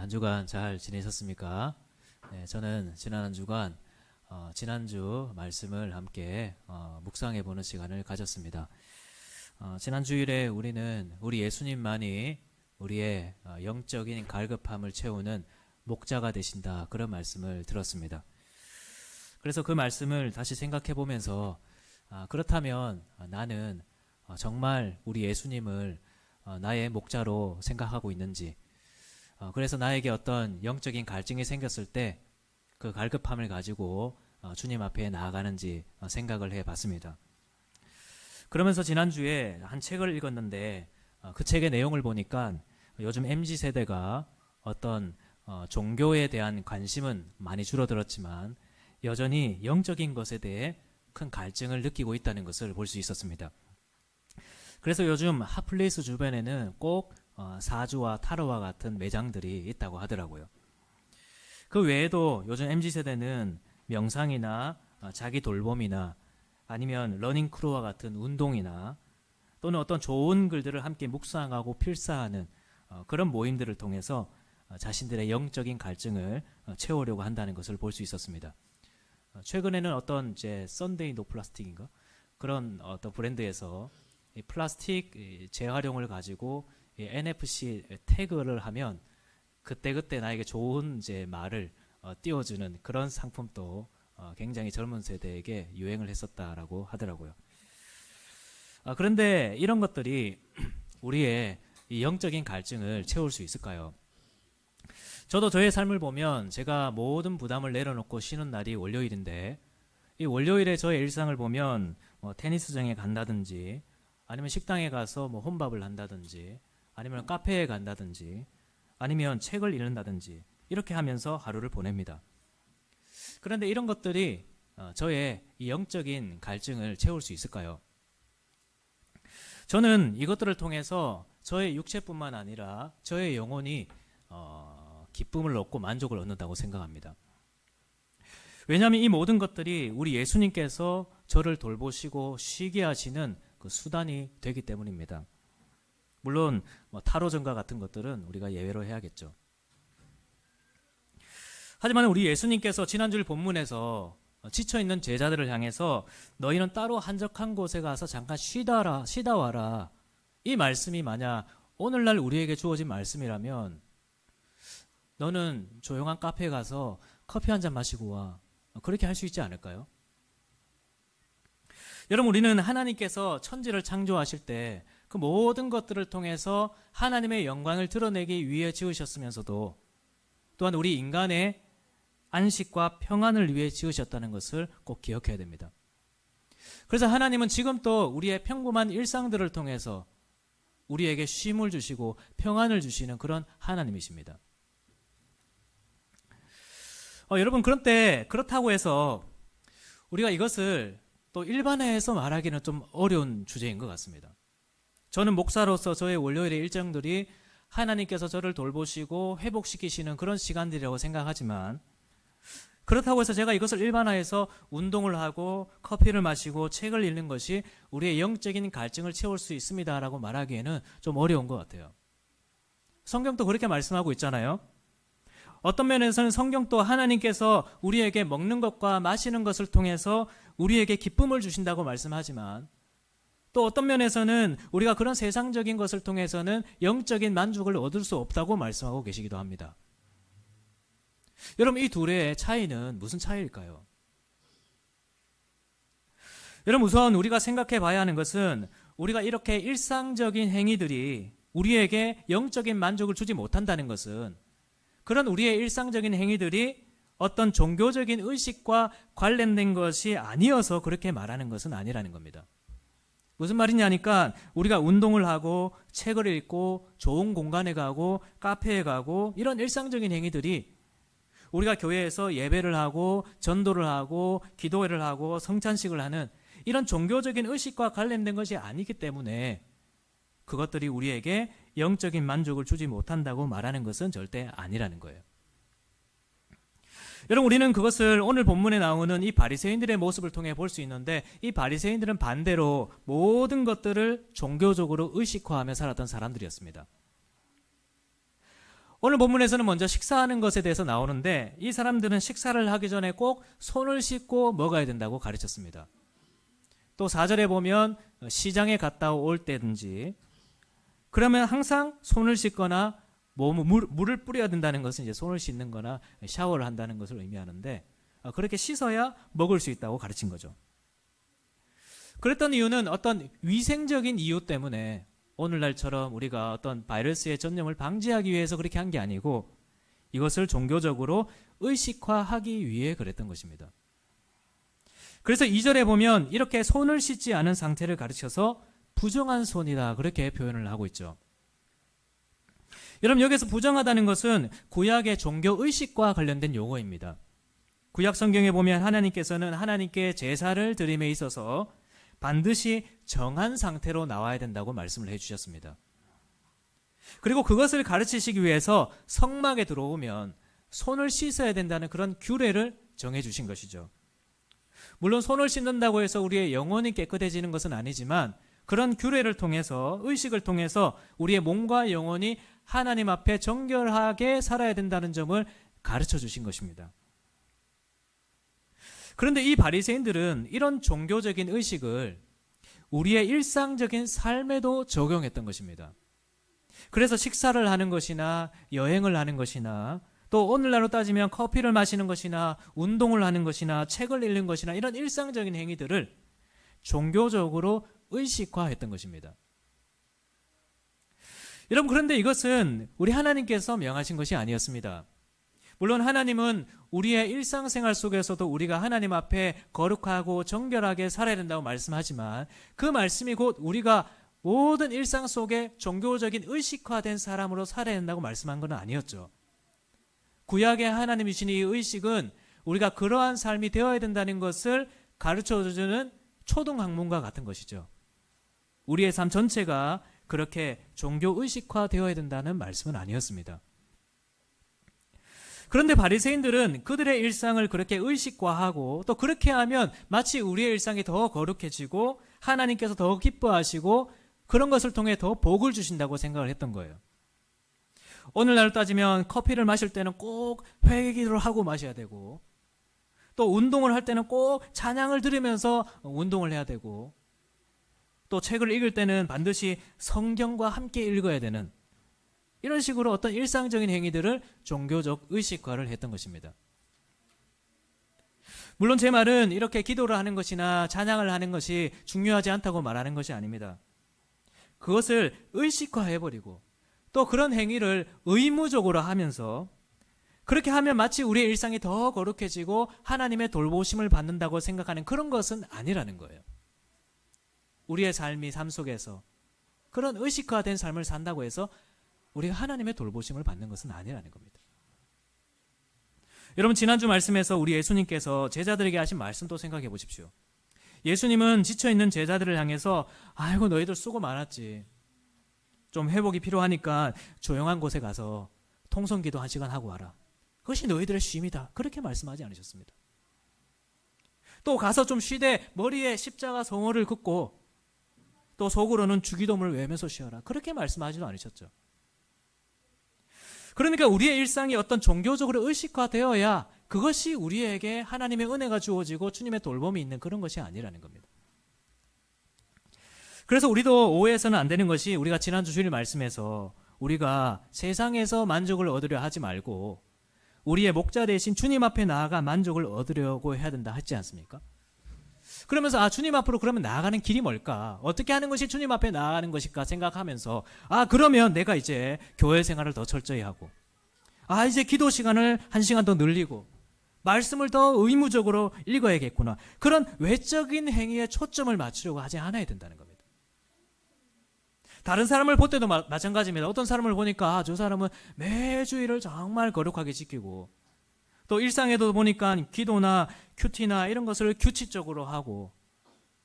한 주간 잘 지내셨습니까? 네, 저는 지난 한 주간 지난주 말씀을 함께 묵상해 보는 시간을 가졌습니다. 지난 주일에 우리는 우리 예수님만이 우리의 영적인 갈급함을 채우는 목자가 되신다, 그런 말씀을 들었습니다. 그래서 그 말씀을 다시 생각해 보면서 그렇다면 나는 정말 우리 예수님을 나의 목자로 생각하고 있는지, 그래서 나에게 어떤 영적인 갈증이 생겼을 때 그 갈급함을 가지고 주님 앞에 나아가는지 생각을 해봤습니다. 그러면서 지난주에 한 책을 읽었는데 그 책의 내용을 보니까 요즘 MZ세대가 어떤 종교에 대한 관심은 많이 줄어들었지만 여전히 영적인 것에 대해 큰 갈증을 느끼고 있다는 것을 볼 수 있었습니다. 그래서 요즘 핫플레이스 주변에는 꼭 사주와 타로와 같은 매장들이 있다고 하더라고요. 그 외에도 요즘 MZ세대는 명상이나 자기 돌봄이나 아니면 러닝크루와 같은 운동이나 또는 어떤 좋은 글들을 함께 묵상하고 필사하는 그런 모임들을 통해서 자신들의 영적인 갈증을 채우려고 한다는 것을 볼 수 있었습니다. 최근에는 어떤 이제 썬데이 노 플라스틱인가 그런 어떤 브랜드에서 이 플라스틱 재활용을 가지고 이 NFC 태그를 하면 그때그때 나에게 좋은 이제 말을 띄워주는 그런 상품도 굉장히 젊은 세대에게 유행을 했었다라고 하더라고요. 그런데 이런 것들이 우리의 이 영적인 갈증을 채울 수 있을까요? 저도 저의 삶을 보면 제가 모든 부담을 내려놓고 쉬는 날이 월요일인데, 이 월요일에 저의 일상을 보면 테니스장에 간다든지 아니면 식당에 가서 혼밥을 한다든지 아니면 카페에 간다든지 아니면 책을 읽는다든지 이렇게 하면서 하루를 보냅니다. 그런데 이런 것들이 저의 이 영적인 갈증을 채울 수 있을까요? 저는 이것들을 통해서 저의 육체뿐만 아니라 저의 영혼이 기쁨을 얻고 만족을 얻는다고 생각합니다. 왜냐하면 이 모든 것들이 우리 예수님께서 저를 돌보시고 쉬게 하시는 그 수단이 되기 때문입니다. 물론 타로전가 같은 것들은 우리가 예외로 해야겠죠. 하지만 우리 예수님께서 지난주 본문에서 지쳐있는 제자들을 향해서 너희는 따로 한적한 곳에 가서 잠깐 쉬다 와라, 이 말씀이 만약 오늘날 우리에게 주어진 말씀이라면 너는 조용한 카페에 가서 커피 한 잔 마시고 와, 그렇게 할 수 있지 않을까요? 여러분, 우리는 하나님께서 천지를 창조하실 때 그 모든 것들을 통해서 하나님의 영광을 드러내기 위해 지으셨으면서도 또한 우리 인간의 안식과 평안을 위해 지으셨다는 것을 꼭 기억해야 됩니다. 그래서 하나님은 지금 또 우리의 평범한 일상들을 통해서 우리에게 쉼을 주시고 평안을 주시는 그런 하나님이십니다. 여러분, 그런데 그렇다고 해서 우리가 이것을 또 일반화해서 말하기는 좀 어려운 주제인 것 같습니다. 저는 목사로서 저의 월요일의 일정들이 하나님께서 저를 돌보시고 회복시키시는 그런 시간들이라고 생각하지만, 그렇다고 해서 제가 이것을 일반화해서 운동을 하고 커피를 마시고 책을 읽는 것이 우리의 영적인 갈증을 채울 수 있습니다라고 말하기에는 좀 어려운 것 같아요. 성경도 그렇게 말씀하고 있잖아요. 어떤 면에서는 성경도 하나님께서 우리에게 먹는 것과 마시는 것을 통해서 우리에게 기쁨을 주신다고 말씀하지만, 또 어떤 면에서는 우리가 그런 세상적인 것을 통해서는 영적인 만족을 얻을 수 없다고 말씀하고 계시기도 합니다. 여러분, 이 둘의 차이는 무슨 차이일까요? 여러분, 우선 우리가 생각해 봐야 하는 것은 우리가 이렇게 일상적인 행위들이 우리에게 영적인 만족을 주지 못한다는 것은, 그런 우리의 일상적인 행위들이 어떤 종교적인 의식과 관련된 것이 아니어서 그렇게 말하는 것은 아니라는 겁니다. 무슨 말이냐니까 우리가 운동을 하고 책을 읽고 좋은 공간에 가고 카페에 가고 이런 일상적인 행위들이 우리가 교회에서 예배를 하고 전도를 하고 기도회를 하고 성찬식을 하는 이런 종교적인 의식과 관련된 것이 아니기 때문에 그것들이 우리에게 영적인 만족을 주지 못한다고 말하는 것은 절대 아니라는 거예요. 여러분, 우리는 그것을 오늘 본문에 나오는 이 바리새인들의 모습을 통해 볼 수 있는데, 이 바리새인들은 반대로 모든 것들을 종교적으로 의식화하며 살았던 사람들이었습니다. 오늘 본문에서는 먼저 식사하는 것에 대해서 나오는데 이 사람들은 식사를 하기 전에 꼭 손을 씻고 먹어야 된다고 가르쳤습니다. 또 4절에 보면 시장에 갔다 올 때든지 그러면 항상 손을 씻거나 물을 뿌려야 된다는 것은 이제 손을 씻는 거나 샤워를 한다는 것을 의미하는데 그렇게 씻어야 먹을 수 있다고 가르친 거죠. 그랬던 이유는 어떤 위생적인 이유 때문에 오늘날처럼 우리가 어떤 바이러스의 전염을 방지하기 위해서 그렇게 한 게 아니고 이것을 종교적으로 의식화하기 위해 그랬던 것입니다. 그래서 2절에 보면 이렇게 손을 씻지 않은 상태를 가르쳐서 부정한 손이다 그렇게 표현을 하고 있죠. 여러분 여기서 부정하다는 것은 구약의 종교 의식과 관련된 용어입니다. 구약 성경에 보면 하나님께서는 하나님께 제사를 드림에 있어서 반드시 정한 상태로 나와야 된다고 말씀을 해주셨습니다. 그리고 그것을 가르치시기 위해서 성막에 들어오면 손을 씻어야 된다는 그런 규례를 정해주신 것이죠. 물론 손을 씻는다고 해서 우리의 영혼이 깨끗해지는 것은 아니지만 그런 규례를 통해서 의식을 통해서 우리의 몸과 영혼이 하나님 앞에 정결하게 살아야 된다는 점을 가르쳐 주신 것입니다. 그런데 이 바리새인들은 이런 종교적인 의식을 우리의 일상적인 삶에도 적용했던 것입니다. 그래서 식사를 하는 것이나 여행을 하는 것이나 또 오늘날로 따지면 커피를 마시는 것이나 운동을 하는 것이나 책을 읽는 것이나 이런 일상적인 행위들을 종교적으로 의식화했던 것입니다. 여러분 그런데 이것은 우리 하나님께서 명하신 것이 아니었습니다. 물론 하나님은 우리의 일상생활 속에서도 우리가 하나님 앞에 거룩하고 정결하게 살아야 된다고 말씀하지만 그 말씀이 곧 우리가 모든 일상 속에 종교적인 의식화된 사람으로 살아야 된다고 말씀한 건 아니었죠. 구약의 하나님이 주신 이 의식은 우리가 그러한 삶이 되어야 된다는 것을 가르쳐주는 초등학문과 같은 것이죠. 우리의 삶 전체가 그렇게 종교 의식화 되어야 된다는 말씀은 아니었습니다. 그런데 바리새인들은 그들의 일상을 그렇게 의식화하고 또 그렇게 하면 마치 우리의 일상이 더 거룩해지고 하나님께서 더 기뻐하시고 그런 것을 통해 더 복을 주신다고 생각을 했던 거예요. 오늘날 따지면 커피를 마실 때는 꼭 회개기도를 하고 마셔야 되고 또 운동을 할 때는 꼭 찬양을 들으면서 운동을 해야 되고 또 책을 읽을 때는 반드시 성경과 함께 읽어야 되는 이런 식으로 어떤 일상적인 행위들을 종교적 의식화를 했던 것입니다. 물론 제 말은 이렇게 기도를 하는 것이나 찬양을 하는 것이 중요하지 않다고 말하는 것이 아닙니다. 그것을 의식화해버리고 또 그런 행위를 의무적으로 하면서 그렇게 하면 마치 우리의 일상이 더 거룩해지고 하나님의 돌보심을 받는다고 생각하는 그런 것은 아니라는 거예요. 우리의 삶 속에서 그런 의식화된 삶을 산다고 해서 우리가 하나님의 돌보심을 받는 것은 아니라는 겁니다. 여러분 지난주 말씀에서 우리 예수님께서 제자들에게 하신 말씀도 생각해 보십시오. 예수님은 지쳐있는 제자들을 향해서 아이고 너희들 수고 많았지. 좀 회복이 필요하니까 조용한 곳에 가서 통성기도 1시간 하고 와라. 그것이 너희들의 쉼이다. 그렇게 말씀하지 않으셨습니다. 또 가서 좀 쉬되 머리에 십자가 성호를 긋고 또 속으로는 주기도문을 외면서 쉬어라. 그렇게 말씀하지도 않으셨죠. 그러니까 우리의 일상이 어떤 종교적으로 의식화되어야 그것이 우리에게 하나님의 은혜가 주어지고 주님의 돌봄이 있는 그런 것이 아니라는 겁니다. 그래서 우리도 오해해서는 안 되는 것이 우리가 지난주 주일 말씀에서 우리가 세상에서 만족을 얻으려 하지 말고 우리의 목자 대신 주님 앞에 나아가 만족을 얻으려고 해야 된다 했지 않습니까? 그러면서 주님 앞으로 그러면 나아가는 길이 뭘까? 어떻게 하는 것이 주님 앞에 나아가는 것일까 생각하면서 그러면 내가 이제 교회 생활을 더 철저히 하고 이제 기도 시간을 1시간 더 늘리고 말씀을 더 의무적으로 읽어야겠구나. 그런 외적인 행위에 초점을 맞추려고 하지 않아야 된다는 겁니다. 다른 사람을 볼 때도 마찬가지입니다. 어떤 사람을 보니까 저 사람은 매주일을 정말 거룩하게 지키고 또 일상에도 보니까 기도나 큐티나 이런 것을 규칙적으로 하고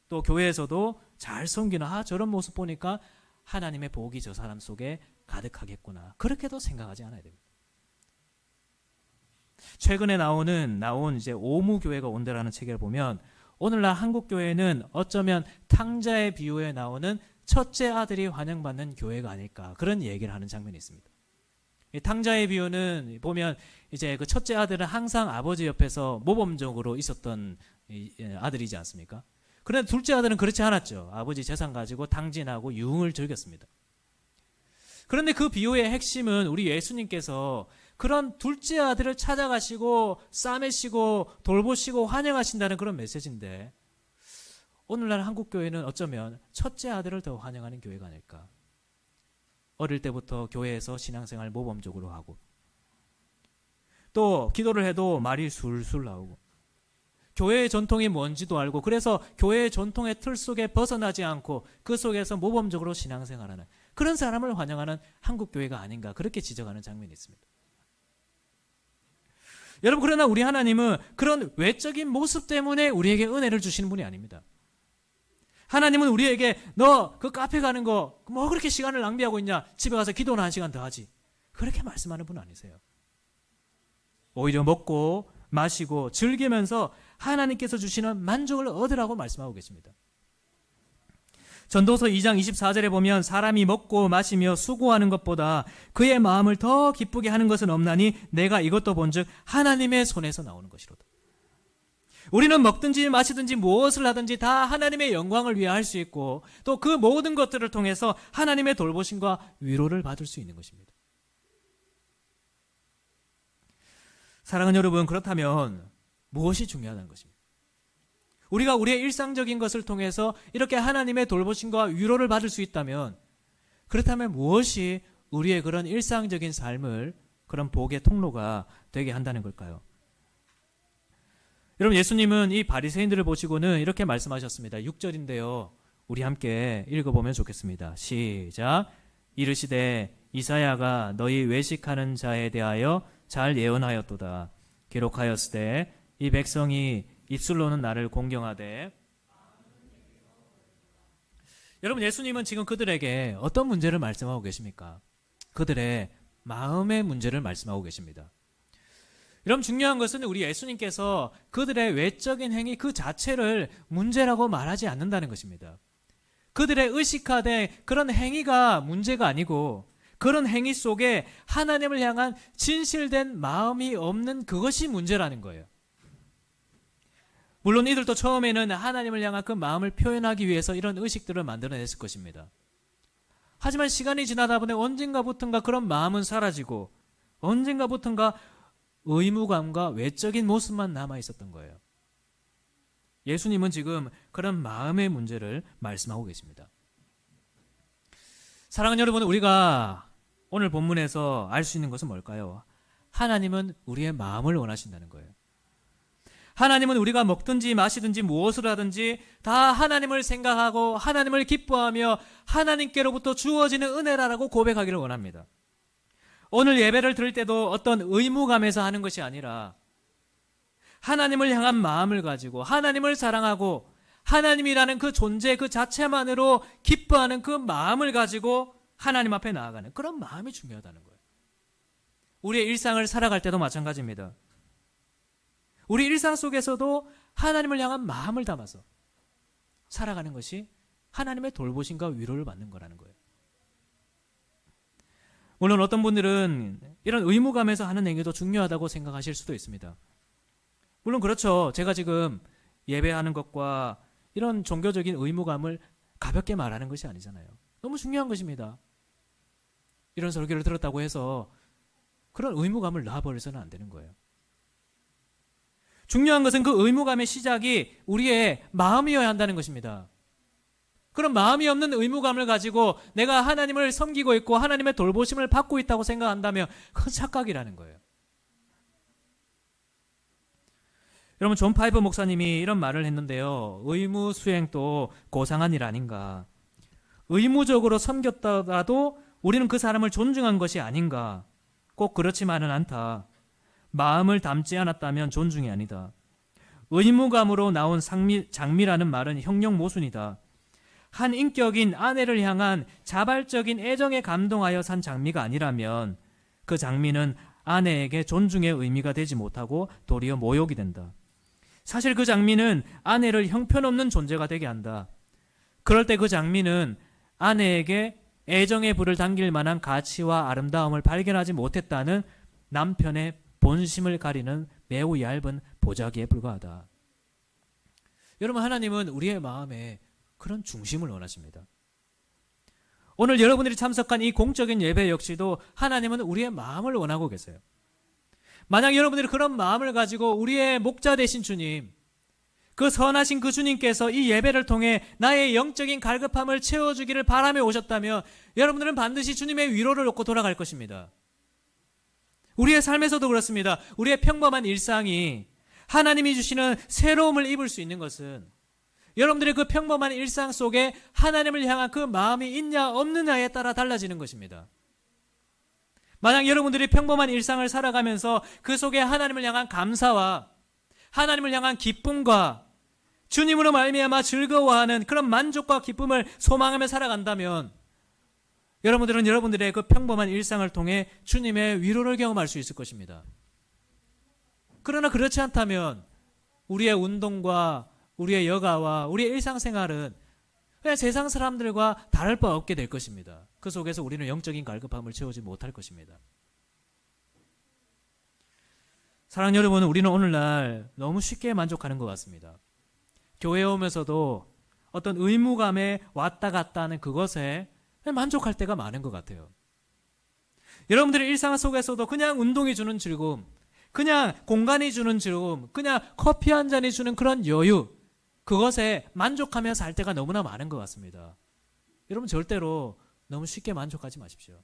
또 교회에서도 잘 섬기는 저런 모습 보니까 하나님의 복이 저 사람 속에 가득하겠구나. 그렇게도 생각하지 않아야 됩니다. 최근에 나온 이제 오무교회가 온대라는 책을 보면 오늘날 한국 교회는 어쩌면 탕자의 비유에 나오는 첫째 아들이 환영받는 교회가 아닐까 그런 얘기를 하는 장면이 있습니다. 이 탕자의 비유는 보면 이제 그 첫째 아들은 항상 아버지 옆에서 모범적으로 있었던 아들이지 않습니까? 그런데 둘째 아들은 그렇지 않았죠. 아버지 재산 가지고 탕진하고 유흥을 즐겼습니다. 그런데 그 비유의 핵심은 우리 예수님께서 그런 둘째 아들을 찾아가시고 싸매시고 돌보시고 환영하신다는 그런 메시지인데, 오늘날 한국교회는 어쩌면 첫째 아들을 더 환영하는 교회가 아닐까. 어릴 때부터 교회에서 신앙생활 모범적으로 하고, 또 기도를 해도 말이 술술 나오고, 교회의 전통이 뭔지도 알고, 그래서 교회의 전통의 틀 속에 벗어나지 않고 그 속에서 모범적으로 신앙생활하는 그런 사람을 환영하는 한국교회가 아닌가, 그렇게 지적하는 장면이 있습니다. 여러분, 그러나 우리 하나님은 그런 외적인 모습 때문에 우리에게 은혜를 주시는 분이 아닙니다. 하나님은 우리에게 너 그 카페 가는 거 뭐 그렇게 시간을 낭비하고 있냐, 집에 가서 기도나 1시간 더 하지, 그렇게 말씀하는 분 아니세요. 오히려 먹고 마시고 즐기면서 하나님께서 주시는 만족을 얻으라고 말씀하고 계십니다. 전도서 2장 24절에 보면 사람이 먹고 마시며 수고하는 것보다 그의 마음을 더 기쁘게 하는 것은 없나니 내가 이것도 본즉 하나님의 손에서 나오는 것이로다. 우리는 먹든지 마시든지 무엇을 하든지 다 하나님의 영광을 위해 할 수 있고, 또 그 모든 것들을 통해서 하나님의 돌보심과 위로를 받을 수 있는 것입니다. 사랑하는 여러분, 그렇다면 무엇이 중요하다는 것입니다. 우리가 우리의 일상적인 것을 통해서 이렇게 하나님의 돌보심과 위로를 받을 수 있다면, 그렇다면 무엇이 우리의 그런 일상적인 삶을 그런 복의 통로가 되게 한다는 걸까요? 여러분, 예수님은 이 바리새인들을 보시고는 이렇게 말씀하셨습니다. 6절인데요. 우리 함께 읽어보면 좋겠습니다. 시작. 이르시되 이사야가 너희 외식하는 자에 대하여 잘 예언하였도다. 기록하였으되 이 백성이 입술로는 나를 공경하되. 여러분, 예수님은 지금 그들에게 어떤 문제를 말씀하고 계십니까? 그들의 마음의 문제를 말씀하고 계십니다. 여러분, 중요한 것은 우리 예수님께서 그들의 외적인 행위 그 자체를 문제라고 말하지 않는다는 것입니다. 그들의 의식화된 그런 행위가 문제가 아니고, 그런 행위 속에 하나님을 향한 진실된 마음이 없는 그것이 문제라는 거예요. 물론 이들도 처음에는 하나님을 향한 그 마음을 표현하기 위해서 이런 의식들을 만들어냈을 것입니다. 하지만 시간이 지나다 보니 언젠가부턴가 그런 마음은 사라지고, 언젠가부턴가 의무감과 외적인 모습만 남아 있었던 거예요. 예수님은 지금 그런 마음의 문제를 말씀하고 계십니다. 사랑하는 여러분, 우리가 오늘 본문에서 알 수 있는 것은 뭘까요? 하나님은 우리의 마음을 원하신다는 거예요. 하나님은 우리가 먹든지 마시든지 무엇을 하든지 다 하나님을 생각하고 하나님을 기뻐하며 하나님께로부터 주어지는 은혜라고 고백하기를 원합니다. 오늘 예배를 드릴 때도 어떤 의무감에서 하는 것이 아니라 하나님을 향한 마음을 가지고 하나님을 사랑하고 하나님이라는 그 존재 그 자체만으로 기뻐하는 그 마음을 가지고 하나님 앞에 나아가는 그런 마음이 중요하다는 거예요. 우리의 일상을 살아갈 때도 마찬가지입니다. 우리 일상 속에서도 하나님을 향한 마음을 담아서 살아가는 것이 하나님의 돌보심과 위로를 받는 거라는 거예요. 물론 어떤 분들은 이런 의무감에서 하는 행위도 중요하다고 생각하실 수도 있습니다. 물론 그렇죠. 제가 지금 예배하는 것과 이런 종교적인 의무감을 가볍게 말하는 것이 아니잖아요. 너무 중요한 것입니다. 이런 설교를 들었다고 해서 그런 의무감을 놔버려서는 안 되는 거예요. 중요한 것은 그 의무감의 시작이 우리의 마음이어야 한다는 것입니다. 그런 마음이 없는 의무감을 가지고 내가 하나님을 섬기고 있고 하나님의 돌보심을 받고 있다고 생각한다면 그건 착각이라는 거예요. 여러분, 존 파이프 목사님이 이런 말을 했는데요. 의무 수행도 고상한 일 아닌가. 의무적으로 섬겼더라도 우리는 그 사람을 존중한 것이 아닌가. 꼭 그렇지만은 않다. 마음을 담지 않았다면 존중이 아니다. 의무감으로 나온 장미라는 말은 형용 모순이다. 한 인격인 아내를 향한 자발적인 애정에 감동하여 산 장미가 아니라면 그 장미는 아내에게 존중의 의미가 되지 못하고 도리어 모욕이 된다. 사실 그 장미는 아내를 형편없는 존재가 되게 한다. 그럴 때 그 장미는 아내에게 애정의 불을 당길 만한 가치와 아름다움을 발견하지 못했다는 남편의 본심을 가리는 매우 얇은 보자기에 불과하다. 여러분, 하나님은 우리의 마음에 그런 중심을 원하십니다. 오늘 여러분들이 참석한 이 공적인 예배 역시도 하나님은 우리의 마음을 원하고 계세요. 만약 여러분들이 그런 마음을 가지고 우리의 목자 되신 주님, 그 선하신 그 주님께서 이 예배를 통해 나의 영적인 갈급함을 채워주기를 바라며 오셨다면 여러분들은 반드시 주님의 위로를 얻고 돌아갈 것입니다. 우리의 삶에서도 그렇습니다. 우리의 평범한 일상이 하나님이 주시는 새로움을 입을 수 있는 것은 여러분들의 그 평범한 일상 속에 하나님을 향한 그 마음이 있냐 없느냐에 따라 달라지는 것입니다. 만약 여러분들이 평범한 일상을 살아가면서 그 속에 하나님을 향한 감사와 하나님을 향한 기쁨과 주님으로 말미암아 즐거워하는 그런 만족과 기쁨을 소망하며 살아간다면 여러분들은 여러분들의 그 평범한 일상을 통해 주님의 위로를 경험할 수 있을 것입니다. 그러나 그렇지 않다면 우리의 운동과 우리의 여가와 우리의 일상생활은 그냥 세상 사람들과 다를 바 없게 될 것입니다. 그 속에서 우리는 영적인 갈급함을 채우지 못할 것입니다. 사랑하는 여러분, 우리는 오늘날 너무 쉽게 만족하는 것 같습니다. 교회에 오면서도 어떤 의무감에 왔다 갔다 하는 그것에 만족할 때가 많은 것 같아요. 여러분들의 일상 속에서도 그냥 운동이 주는 즐거움, 그냥 공간이 주는 즐거움, 그냥 커피 한 잔이 주는 그런 여유, 그것에 만족하며 살 때가 너무나 많은 것 같습니다. 여러분, 절대로 너무 쉽게 만족하지 마십시오.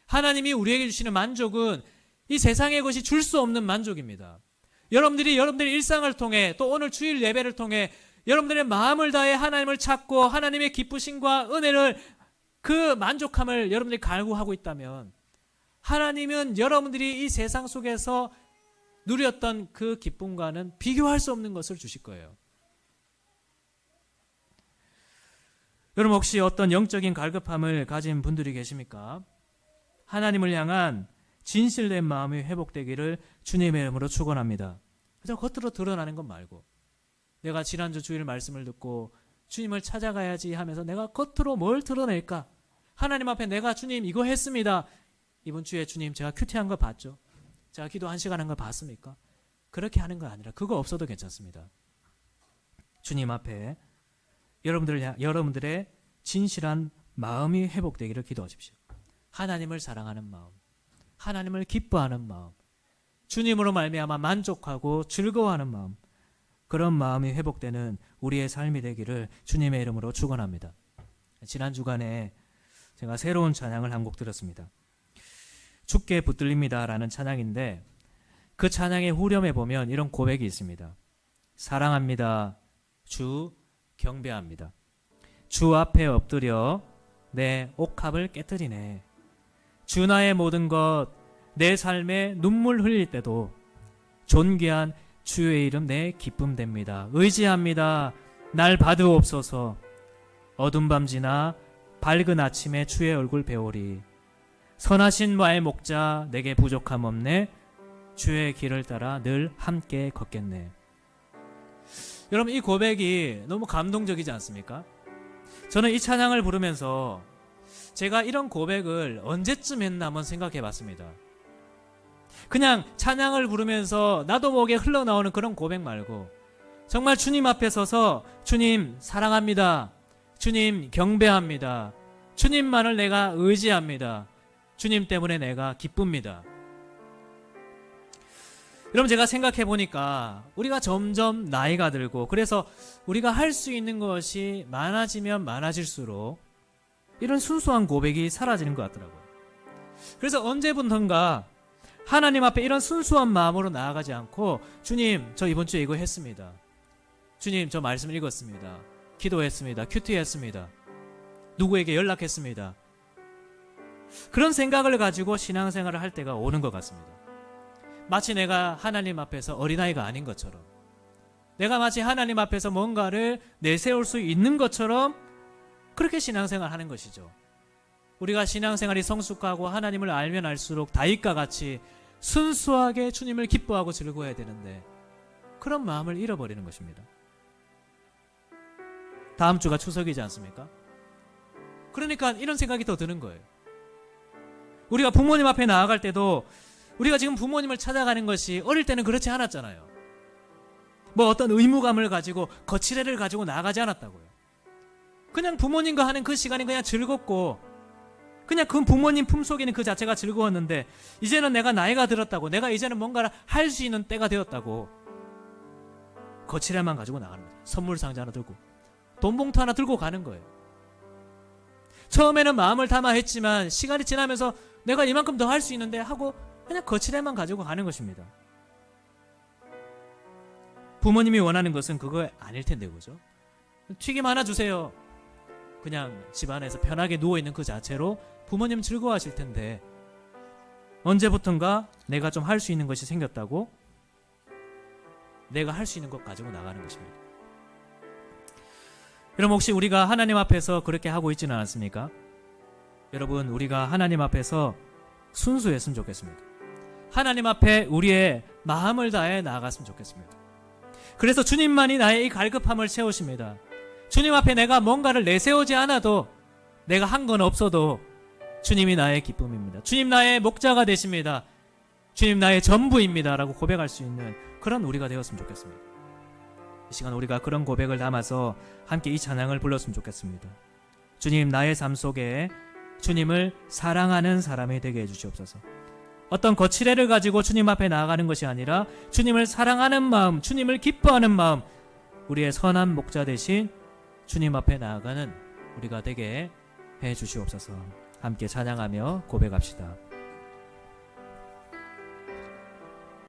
하나님이 우리에게 주시는 만족은 이 세상의 것이 줄 수 없는 만족입니다. 여러분들의 일상을 통해 또 오늘 주일 예배를 통해 여러분들의 마음을 다해 하나님을 찾고 하나님의 기쁘심과 은혜를 그 만족함을 여러분들이 갈구하고 있다면 하나님은 여러분들이 이 세상 속에서 누렸던 그 기쁨과는 비교할 수 없는 것을 주실 거예요. 여러분, 혹시 어떤 영적인 갈급함을 가진 분들이 계십니까? 하나님을 향한 진실된 마음이 회복되기를 주님의 이름으로 축원합니다. 그저 겉으로 드러나는 것 말고 내가 지난주 주일 말씀을 듣고 주님을 찾아가야지 하면서 내가 겉으로 뭘 드러낼까? 하나님 앞에 내가 주님 이거 했습니다. 이번 주에 주님 제가 큐티한 거 봤죠? 제가 기도 1시간 한 거 봤습니까? 그렇게 하는 거 아니라 그거 없어도 괜찮습니다. 주님 앞에 여러분들의 진실한 마음이 회복되기를 기도하십시오. 하나님을 사랑하는 마음, 하나님을 기뻐하는 마음, 주님으로 말미암아 만족하고 즐거워하는 마음, 그런 마음이 회복되는 우리의 삶이 되기를 주님의 이름으로 축원합니다. 지난 주간에 제가 새로운 찬양을 한 곡 들었습니다. 주께 붙들립니다라는 찬양인데 그 찬양의 후렴에 보면 이런 고백이 있습니다. 사랑합니다. 주 경배합니다. 주 앞에 엎드려 내 옥합을 깨뜨리네. 주 나의 모든 것, 내 삶에 눈물 흘릴 때도 존귀한 주의 이름 내 기쁨 됩니다. 의지합니다. 날 받으옵소서. 어둠 밤 지나 밝은 아침에 주의 얼굴 배우리. 선하신 마의 목자 내게 부족함 없네. 주의 길을 따라 늘 함께 걷겠네. 여러분, 이 고백이 너무 감동적이지 않습니까? 저는 이 찬양을 부르면서 제가 이런 고백을 언제쯤 했나 한번 생각해 봤습니다. 그냥 찬양을 부르면서 나도 모르게 흘러나오는 그런 고백 말고 정말 주님 앞에 서서 주님 사랑합니다. 주님 경배합니다. 주님만을 내가 의지합니다. 주님 때문에 내가 기쁩니다. 여러분, 제가 생각해 보니까 우리가 점점 나이가 들고 그래서 우리가 할 수 있는 것이 많아지면 많아질수록 이런 순수한 고백이 사라지는 것 같더라고요. 그래서 언제부턴가 하나님 앞에 이런 순수한 마음으로 나아가지 않고 주님 저 이번 주에 이거 했습니다. 주님 저 말씀 읽었습니다. 기도했습니다. 큐티했습니다. 누구에게 연락했습니다. 그런 생각을 가지고 신앙생활을 할 때가 오는 것 같습니다. 마치 내가 하나님 앞에서 어린아이가 아닌 것처럼, 내가 마치 하나님 앞에서 뭔가를 내세울 수 있는 것처럼 그렇게 신앙생활 하는 것이죠. 우리가 신앙생활이 성숙하고 하나님을 알면 알수록 다윗과 같이 순수하게 주님을 기뻐하고 즐거워해야 되는데 그런 마음을 잃어버리는 것입니다. 다음 주가 추석이지 않습니까? 그러니까 이런 생각이 더 드는 거예요. 우리가 부모님 앞에 나아갈 때도 우리가 지금 부모님을 찾아가는 것이 어릴 때는 그렇지 않았잖아요. 뭐 어떤 의무감을 가지고 거칠애를 가지고 나아가지 않았다고요. 그냥 부모님과 하는 그 시간이 그냥 즐겁고 그냥 그 부모님 품속에는 그 자체가 즐거웠는데 이제는 내가 나이가 들었다고 내가 이제는 뭔가를 할 수 있는 때가 되었다고 거칠애만 가지고 나가는 거예요. 선물 상자 하나 들고 돈 봉투 하나 들고 가는 거예요. 처음에는 마음을 담아 했지만 시간이 지나면서 내가 이만큼 더 할 수 있는데 하고 그냥 거칠애만 가지고 가는 것입니다. 부모님이 원하는 것은 그거 아닐 텐데 그죠? 튀김 하나 주세요. 그냥 집안에서 편하게 누워있는 그 자체로 부모님 즐거워하실 텐데 언제부턴가 내가 좀 할 수 있는 것이 생겼다고 내가 할 수 있는 것 가지고 나가는 것입니다. 여러분 혹시 우리가 하나님 앞에서 그렇게 하고 있지는 않았습니까? 여러분 우리가 하나님 앞에서 순수했으면 좋겠습니다. 하나님 앞에 우리의 마음을 다해 나아갔으면 좋겠습니다. 그래서 주님만이 나의 이 갈급함을 채우십니다. 주님 앞에 내가 뭔가를 내세우지 않아도 내가 한 건 없어도 주님이 나의 기쁨입니다. 주님 나의 목자가 되십니다. 주님 나의 전부입니다 라고 고백할 수 있는 그런 우리가 되었으면 좋겠습니다. 이 시간 우리가 그런 고백을 담아서 함께 이 찬양을 불렀으면 좋겠습니다. 주님 나의 삶 속에 주님을 사랑하는 사람이 되게 해주시옵소서. 어떤 거칠애를 가지고 주님 앞에 나아가는 것이 아니라 주님을 사랑하는 마음, 주님을 기뻐하는 마음, 우리의 선한 목자 대신 주님 앞에 나아가는 우리가 되게 해주시옵소서. 함께 찬양하며 고백합시다.